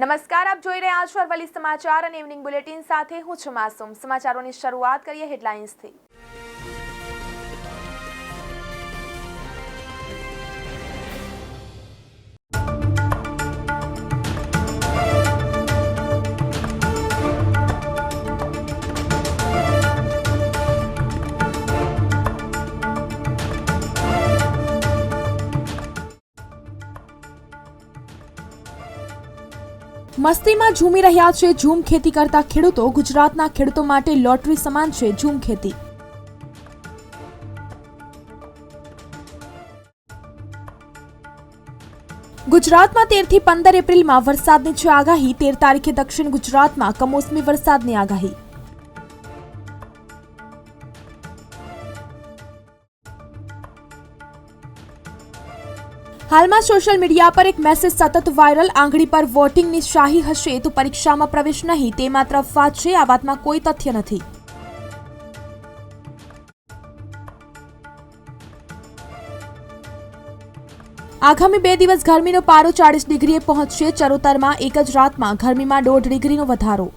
નમસ્કાર, આપ જોઈ રહ્યા છો અરવલ્લી સમાચાર અને ઇવનિંગ બુલેટિન સાથે હું છું માસૂમ। સમાચારોની શરૂઆત કરીએ હેડલાઇન્સથી। મસ્તીમાં ઝૂમી રહ્યા છે ઝૂમ ખેતી કરતા ખેડૂતો। ગુજરાતના ખેડૂતો માટે લોટરી સમાન છે ઝૂમ ખેતી। ગુજરાતમાં 13 થી 15 એપ્રિલમાં વરસાદની છે આગાહી। 13 તારીખે દક્ષિણ ગુજરાતમાં કમોસમી વરસાદની આગાહી। હાલમાં સોશિયલ મીડિયા પર એક મેસેજ સતત વાયરલ। આંગળી પર વોટિંગની શાહી હશે તો પરીક્ષામાં પ્રવેશ નહીં, તે માત્ર અફવા છે, આ વાતમાં કોઈ તથ્ય નથી। આગામી 2 દિવસ ગરમીનો પારો 40 ડિગ્રીએ પહોંચશે। ચરોતરમાં એક જ રાતમાં ગરમીમાં 1.5 ડિગ્રીનો વધારો।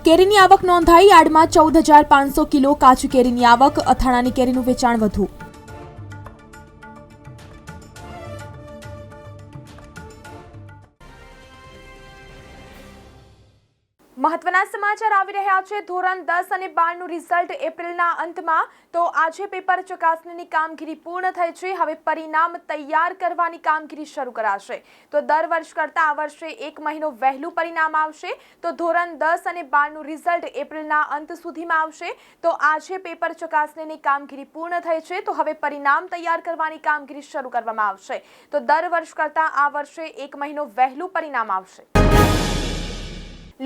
કેરીની આવક નોંધાઈ। યાર્ડમાં 14,500 કિલો કાચી કેરીની આવક। અથાણાની કેરીનું વેચાણ વધુ। મહત્વના સમાચાર આવી રહ્યા છે। ધોરણ 10 અને 12નું રિઝલ્ટ એપ્રિલના અંતમાં, તો આજે પેપર ચકાસણીની કામગીરી પૂર્ણ થઈ છે। હવે પરિણામ તૈયાર કરવાની કામગીરી શરૂ કરાશે। તો દર વર્ષ કરતાં આ વર્ષે 1 મહિનો વહેલું પરિણામ આવશે। તો ધોરણ 10 અને 12નું રિઝલ્ટ એપ્રિલના અંત સુધીમાં આવશે। તો આજે પેપર ચકાસણીની કામગીરી પૂર્ણ થઈ છે। તો હવે પરિણામ તૈયાર કરવાની કામગીરી શરૂ કરવામાં આવશે। તો દર વર્ષ કરતાં આ વર્ષે 1 મહિનો વહેલું પરિણામ આવશે।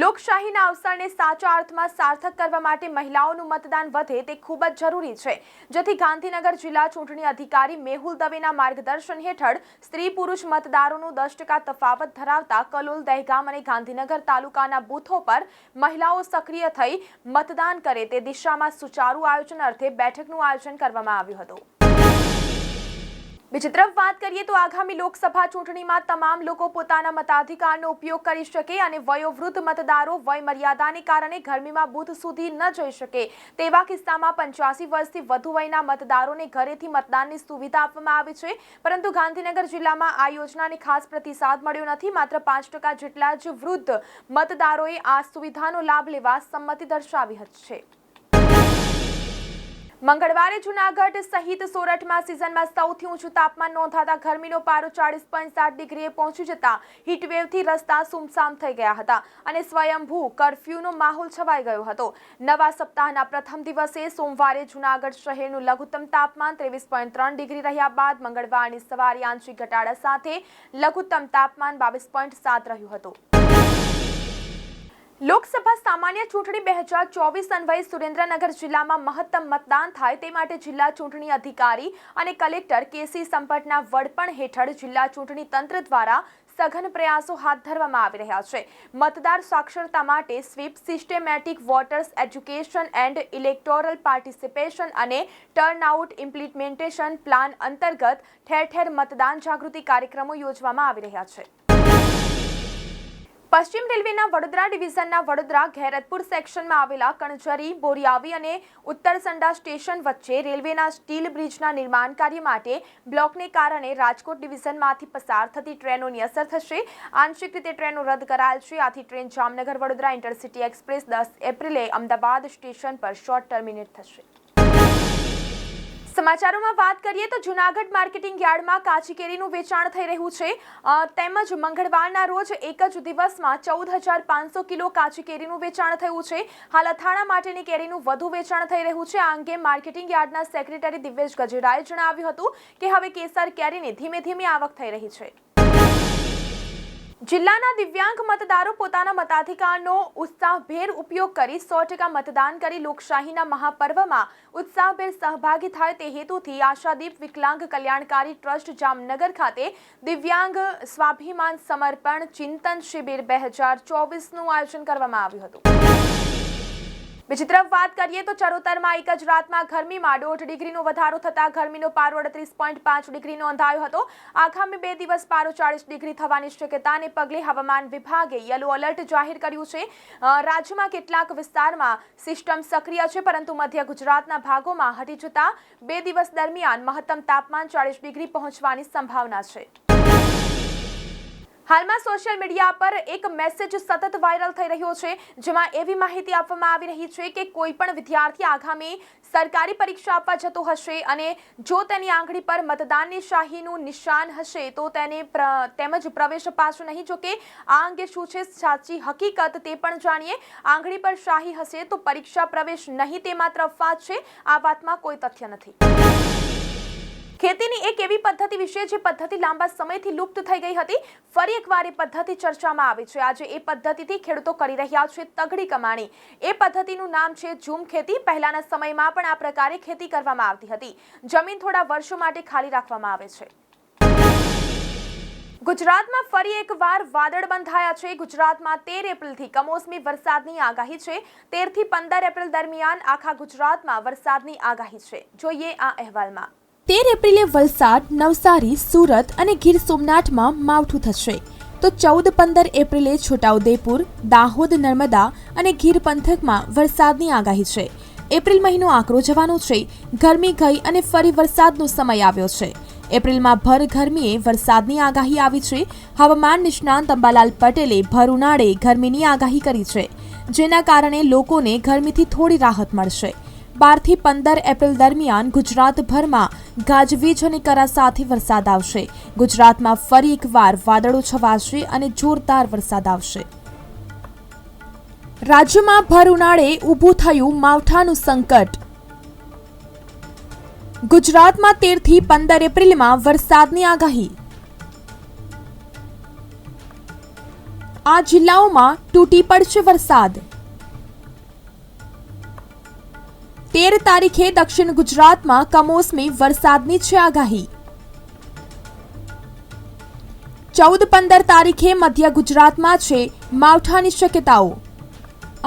લોકશાહીના અવસરને સાચા અર્થમાં સાર્થક કરવા માટે મહિલાઓનું મતદાન વધે તે ખૂબ જ જરૂરી છે, જેથી ગાંધીનગર જિલ્લા ચૂંટણી અધિકારી મેહુલ દવેના માર્ગદર્શન હેઠળ સ્ત્રી પુરુષ મતદારોનો 10% તફાવત ધરાવતા કલોલ, દહેગામ અને ગાંધીનગર તાલુકાના બૂથો પર મહિલાઓ સક્રિય થઈ મતદાન કરે તે દિશામાં સુચારુ આયોજન અર્થે બેઠકનું આયોજન કરવામાં આવ્યું હતું। બીજી તરફ વાત કરીએ તો આગામી લોકસભા ચૂંટણીમાં તમામ લોકો પોતાના મતાધિકારનો ઉપયોગ કરી શકે અને વયોવૃદ્ધ મતદારો વય મર્યાદાને કારણે ગરમીમાં બૂથ સુધી ન જઈ શકે તેવા કિસ્સામાં 85 વર્ષથી વધુ વયના મતદારોને ઘરેથી મતદાનની સુવિધા આપવામાં આવી છે। પરંતુ ગાંધીનગર જિલ્લામાં આ યોજનાને ખાસ પ્રતિસાદ મળ્યો નથી। માત્ર 5% જેટલા જ વૃદ્ધ મતદારોએ આ સુવિધાનો લાભ લેવા સંમતિ દર્શાવી છે। મંગળવારે જૂનાગઢ સહિત સોરઠમાં સિઝનમાં સૌથી ઊંચું તાપમાન નોંધાતા ગરમીનો પારો 40.7 ડિગ્રીએ પહોંચી જતા હીટવેવથી રસ્તા સુમસામ થઈ ગયા હતા અને સ્વયંભૂ કર્ફ્યુનો માહોલ છવાઈ ગયો હતો। નવા સપ્તાહના પ્રથમ દિવસે સોમવારે જૂનાગઢ શહેરનું લઘુત્તમ તાપમાન 23.3 ડિગ્રી રહ્યા બાદ મંગળવારની સવારે આંશિક ઘટાડા સાથે લઘુત્તમ તાપમાન 22.7 રહ્યું હતું। લોકસભા સામાન્ય ચૂંટણી 2024 અન્વયે સુરેન્દ્રનગર જિલ્લામાં મહત્તમ મતદાન થાય તે માટે જિલ્લા ચૂંટણી અધિકારી અને કલેક્ટર કેસી સંપટના વડપણ હેઠળ જિલ્લા ચૂંટણી તંત્ર દ્વારા સઘન પ્રયાસો હાથ ધરવામાં આવી રહ્યા છે। મતદાર સાક્ષરતા માટે SVEEP, systematic voters education and electoral participation અને ટર્નઆઉટ ઇમ્પ્લિમેન્ટેશન પ્લાન અંતર્ગત ઠેર ઠેર મતદાન જાગૃતિ કાર્યક્રમો યોજવામાં આવી રહ્યા છે। પશ્ચિમ રેલવેના વડોદરા ડિવિઝનના વડોદરા ઘેરતપુર સેક્શનમાં આવેલા કણજરી, બોરિયાવી અને ઉત્તરસંડા સ્ટેશન વચ્ચે રેલવેના સ્ટીલ બ્રિજના નિર્માણ કાર્ય માટે બ્લોકને કારણે રાજકોટ ડિવિઝનમાંથી પસાર થતી ટ્રેનોની અસર થશે। આંશિક રીતે ટ્રેનો રદ કરાયેલ છે। આથી train Jamnagar Vadodara intercity express 10 એપ્રિલે અમદાવાદ સ્ટેશન પર શોર્ટ ટર્મિનેટ થશે। સમાચારોમાં વાત કરીએ તો જૂનાગઢ માર્કેટિંગ યાર્ડમાં કાચી કેરીનું વેચાણ થઈ રહ્યું છે। તેમજ મંગળવારના રોજ એક જ દિવસમાં 14,500 કિલો કાચી કેરીનું વેચાણ થયું છે। હાલ અથાણા માટેની કેરીનું વધુ વેચાણ થઈ રહ્યું છે। આ અંગે માર્કેટિંગ યાર્ડના સેક્રેટરી દિવ્યેશ ગજેરાએ જણાવ્યું હતું કે હવે કેસર કેરીની ધીમે ધીમે આવક થઈ રહી છે। જિલ્લાના દિવ્યાંગ મતદારો પોતાના મતાધિકારનો ઉત્સાહભેર ઉપયોગ કરી 100% મતદાન કરી લોકશાહીના મહાપર્વમાં ઉત્સાહભેર સહભાગી થાય તે હેતુથી આશાદીપ વિકલાંગ કલ્યાણકારી ટ્રસ્ટ જામનગર ખાતે દિવ્યાંગ સ્વાભિમાન સમર્પણ ચિંતન શિબિર 2024નું આયોજન કરવામાં આવ્યું હતું। બીજી તરફ વાત કરીએ તો ચરોતરમાં એક જ રાતમાં ગરમીમાં 1.5 ડિગ્રીનો વધારો થતા ગરમીનો પારો 38.5 ડિગ્રી નોંધાયો હતો. આગામી 2 દિવસ પારો 40 ડિગ્રી થવાની શક્યતાને પગલે હવામાન વિભાગે યલો એલર્ટ જાહેર કર્યું છે. રાજ્યમાં કેટલાક વિસ્તારમાં સિસ્ટમ સક્રિય છે, પરંતુ મધ્ય ગુજરાતના ભાગોમાં હટી જતા 2 દિવસ દરમિયાન મહત્તમ તાપમાન 40 ડિગ્રી પહોંચવાની સંભાવના છે. હાલમાં સોશિયલ મીડિયા પર એક મેસેજ સતત વાયરલ થઈ રહ્યો છે, જેમાં એવી માહિતી આપવામાં આવી રહી છે કે કોઈ પણ વિદ્યાર્થી આગામી સરકારી પરીક્ષા આપવા જતો હશે અને જો તેની આંગળી પર મતદાનની શાહીનું નિશાન હશે તો તેને તેમજ પ્રવેશ અપાશે નહીં. જોકે આ અંગે શું છે સાચી હકીકત તે પણ જાણીએ. આંગળી પર શાહી હશે તો પરીક્ષા પ્રવેશ નહીં, તે માત્ર અફવા છે. આ વાતમાં કોઈ તથ્ય નથી. ખેતીની એક એવી પદ્ધતિ વિશે જે પદ્ધતિ લાંબા સમયથી લુપ્ત થઈ ગઈ હતી, ફરી એકવાર એ પદ્ધતિ ચર્ચામાં આવી છે. આજે એ પદ્ધતિથી ખેડૂતો કરી રહ્યા છે તગડી કમાણી. એ પદ્ધતિનું નામ છે ઝૂમ ખેતી. પહેલાના સમયમાં પણ આ પ્રકારે ખેતી કરવામાં આવતી હતી. જમીન થોડા વર્ષો માટે ખાલી રાખવામાં આવે છે. ગુજરાતમાં ફરી એકવાર વાદળ બંધાયા છે. ગુજરાતમાં 13 એપ્રિલથી કમોસમી વરસાદની આગાહી છે. 13 થી 15 એપ્રિલ દરમિયાન આખા ગુજરાતમાં વરસાદની આગાહી છે. જોઈએ આ અહેવાલમાં. 13 એપ્રિલે વલસાડ, નવસારી, સુરત અને ગીર સોમનાથમાં માવઠું થશે, તો 14-15 એપ્રિલે છોટાઉદેપુર, દાહોદ, નર્મદા અને ગીર પંથકમાં વરસાદની આગાહી છે. એપ્રિલ મહિનો આકરો જવાનો છે. ગરમી ગઈ અને ફરી વરસાદનો સમય આવ્યો છે. એપ્રિલમાં ભર ગરમીએ વરસાદની આગાહી આવી છે. હવામાન નિષ્ણાંત અંબાલાલ પટેલે ભર ઉનાળે ગરમીની આગાહી કરી છે, જેના કારણે લોકોને ગરમીથી થોડી રાહત મળશે. 12 થી 15 એપ્રિલ દરમિયાન ગુજરાતભરમાં ગાજવીજ અને કરા સાથે વરસાદ આવશે. ગુજરાતમાં ફરી એકવાર વાદળો છવાશે અને જોરદાર વરસાદ આવશે. રાજ્યમાં ભર ઉનાળે ઊભું થયું માવઠાનું સંકટ. ગુજરાતમાં 13 થી 15 એપ્રિલમાં વરસાદની આગાહી. આ જિલ્લાઓમાં તૂટી પડશે વરસાદ. 13 તારીખે દક્ષિણ ગુજરાતમાં કમોસમી વરસાદની છે આગાહી. 14-15 તારીખે મધ્ય ગુજરાતમાં છે માવઠાની શક્યતાઓ.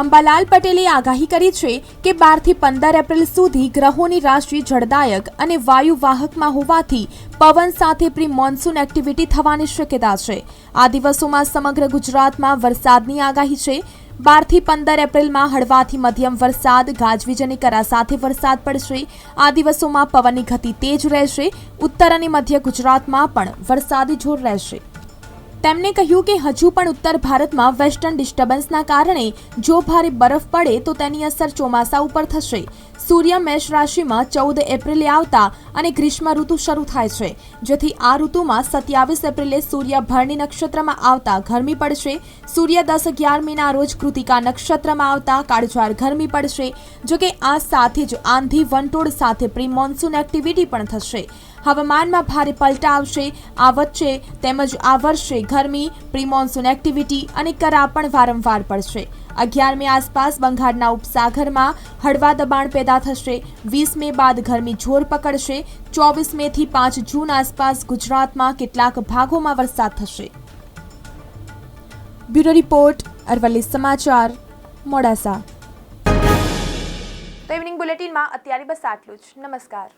અંબાલાલ પટેલે આગાહી કરી છે કે 12 થી 15 એપ્રિલ સુધી ગ્રહોની રાશિ જળદાયક અને વાયુવાહકમાં હોવાથી પવન સાથે પ્રી મોન્સૂન એક્ટિવિટી થવાની શક્યતા છે. આ દિવસોમાં સમગ્ર ગુજરાતમાં વરસાદની આગાહી છે. 12 થી 15 એપ્રિલમાં હળવાથી મધ્યમ વરસાદ, ગાજવીજ અને કરા સાથે વરસાદ પડશે. આ દિવસોમાં પવનની ગતિ તેજ રહેશે. ઉત્તર અને મધ્ય ગુજરાતમાં પણ વરસાદી જોર રહેશે. તેમણે કહ્યું કે હજુ પણ ઉત્તર ભારતમાં વેસ્ટર્ન ડિસ્ટર્બન્સના કારણે જો ભારે બરફ પડે તો તેની અસર ચોમાસા ઉપર થશે. સૂર્ય મેષ રાશિમાં 14 એપ્રિલે આવતા અને ગ્રીષ્મ ઋતુ શરૂ થાય છે, જેથી આ ઋતુમાં 27 એપ્રિલે સૂર્ય ભરણી નક્ષત્રમાં આવતા ગરમી પડશે. સૂર્ય 10-11 મેના રોજ કૃતિકા નક્ષત્રમાં આવતા કાળઝાળ ગરમી પડશે. જોકે આ સાથે જ આંધી વંટોળ સાથે પ્રી મોન્સૂન એક્ટિવિટી પણ થશે. હવામાનમાં ભારે પલટા આવશે. આ વચ્ચે તેમજ આ વર્ષે ગરમી, પ્રી મોન્સૂન એક્ટિવિટી અને કરા પણ વારંવાર પડશે. 11 મે આસપાસ બંગાળના ઉપસાગરમાં હળવા દબાણ પેદા થશે. 20 મે બાદ ગરમી જોર પકડશે. 24 મે થી 5 જૂન આસપાસ ગુજરાતમાં કેટલાક ભાગોમાં વરસાદ થશે. બ્યુરો રિપોર્ટ, અરવલ્લી સમાચાર, મોડાસા. તો ઇવનિંગ બુલેટિનમાં અત્યારે બસ આટલું જ. નમસ્કાર.